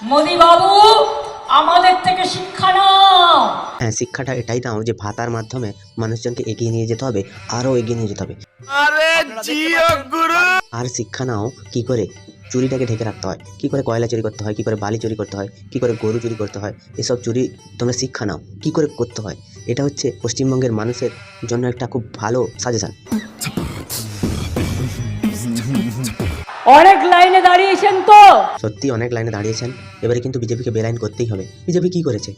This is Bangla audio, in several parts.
মোদি বাবু আমাদের থেকে শিক্ষা নাও। হ্যাঁ, শিক্ষাটা এটাই দাও যে ভাতার মাধ্যমে মানুষজনকে এগিয়ে নিয়ে যেতে হবে, আরো এগিয়ে নিয়ে যেতে হবে। আর শিক্ষা নাও কি করে চুরিটাকে ঢেকে রাখতে হয়, কি করে কয়লা চুরি করতে হয়, কি করে বালি চুরি করতে হয়, কি করে গরু চুরি করতে হয়। এসব চুরি তোমরা শিক্ষা নাও কি করে করতে হয়। এটা হচ্ছে পশ্চিমবঙ্গের মানুষের জন্য একটা খুব ভালো সাজেশন। অনেক লাইনে দাঁড়িয়েছেন তো। সত্যি অনেক লাইনে দাঁড়িয়েছেন, এবারে কিন্তু বিজেপিকে বেলাইন করতেই হবে। বিজেপি কি করেছে,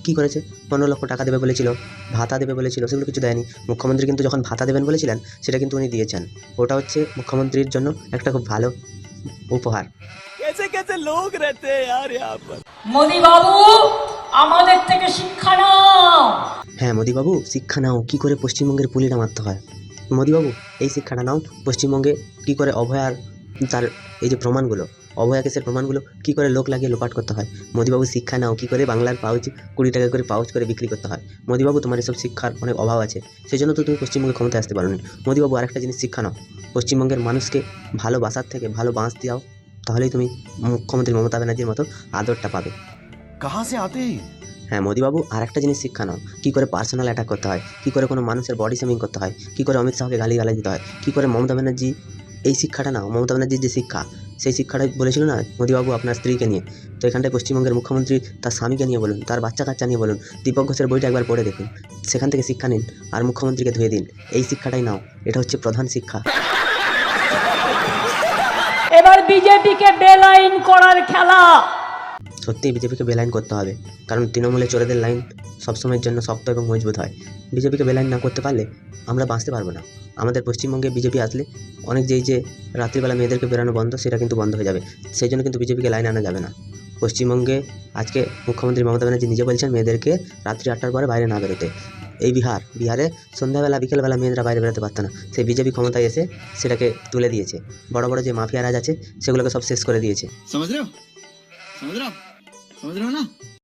কি করেছে? 15 লক্ষ টাকা দেবে বলেছিল, ভাতা দেবে বলেছিল, সেগুলো কিছু দেয়নি। মুখ্যমন্ত্রী কিন্তু যখন ভাতা দেবেন বলেছিলেন সেটা কিন্তু উনি দিয়েছেন। ওটা হচ্ছে মুখ্যমন্ত্রীর জন্য একটা খুব ভালো উপহার। कैसे कैसे लोग रहते हैं यार यहाँ पर। মোদি বাবু আমাদের থেকে শিক্ষা নাও। হ্যাঁ মোদিবাবু, শিক্ষা নাও কি করে পশ্চিমবঙ্গের পুলিটা মারতে হয়। মোদিবাবু এই শিক্ষাটা নাও, পশ্চিমবঙ্গে কি করে অভয়ার তার এই যে প্রমাণগুলো, অভয়া কেসের প্রমাণগুলো কি করে লোক লাগিয়ে লোপাট করতে হয়। মোদিবাবু শিক্ষা নাও কি করে বাংলার পাউচ 20 টাকা করে পাউচ করে বিক্রি করতে হয়। মোদিবাবু তোমার এসব শিক্ষার অনেক অভাব আছে, সেই জন্য তো তুমি পশ্চিমবঙ্গে ক্ষমতায় আসতে পারোনি। মোদিবাবু আরেকটা জিনিস শিক্ষা নাও, পশ্চিমবঙ্গের মানুষকে ভালো বাসার থেকে ভালো বাঁশ দাও, তাহলেই তুমি মুখ্যমন্ত্রী মমতা ব্যানার্জির মতো আদরটা পাবে। कहाँ से आते हैं? হ্যাঁ মোদিবাবু আর একটা জিনিস শিক্ষা নাও, কী করে পার্সোনাল অ্যাটাক করতে হয়, কী করে কোনো মানুষের বডি শেমিং করতে হয়, কী করে অমিত শাহকে গালিগালাজ দিতে হয়, কী করে মমতা ব্যানার্জি। এই শিক্ষাটা নাও, মমতা ব্যানার্জির যে শিক্ষা, সেই শিক্ষাটাই বলেছিল না মোদিবাবু আপনার স্ত্রীকে নিয়ে। তো এখানটায় পশ্চিমবঙ্গের মুখ্যমন্ত্রী তার স্বামীকে নিয়ে বলুন, তার বাচ্চা কাচ্চা নিয়ে বলুন। দীপক ঘোষের বইটা একবার পড়ে দেখুন, সেখান থেকে শিক্ষা নিন আর মুখ্যমন্ত্রীকে ধুয়ে দিন। এই শিক্ষাটাই নাও, এটা হচ্ছে প্রধান শিক্ষা। এবার বিজেপিকে বেলাইন করার খেলা। সত্যিই বিজেপিকে বেলাইন করতে হবে, কারণ তৃণমূলে চোরেদের লাইন সবসময়ের জন্য শক্ত এবং মজবুত হয়। বিজেপিকে বেলাইন না করতে পারলে আমরা বাঁচতে পারবো না। আমাদের পশ্চিমবঙ্গে বিজেপি আসলে অনেক যে রাত্রিবেলা মেয়েদেরকে বেরানো বন্ধ, সেটা কিন্তু বন্ধ হয়ে যাবে। সেই জন্য কিন্তু বিজেপিকে লাইন আনা যাবে না। পশ্চিমবঙ্গে আজকে মুখ্যমন্ত্রী মমতা ব্যানার্জি নিজে বলছেন মেয়েদেরকে রাত্রি 8টার পরে বাইরে না বেরোতে। এই বিহারে সন্ধ্যাবেলা বিকেলবেলা মেয়েরা বাইরে বেরোতে পারতো না, সেই বিজেপি ক্ষমতায় এসে সেটাকে তুলে দিয়েছে। বড় বড় যে মাফিয়া রাজ আছে সেগুলোকে সব শেষ করে দিয়েছে। समझ रहे हो? समझ रहे हो? समझ रहे हो ना?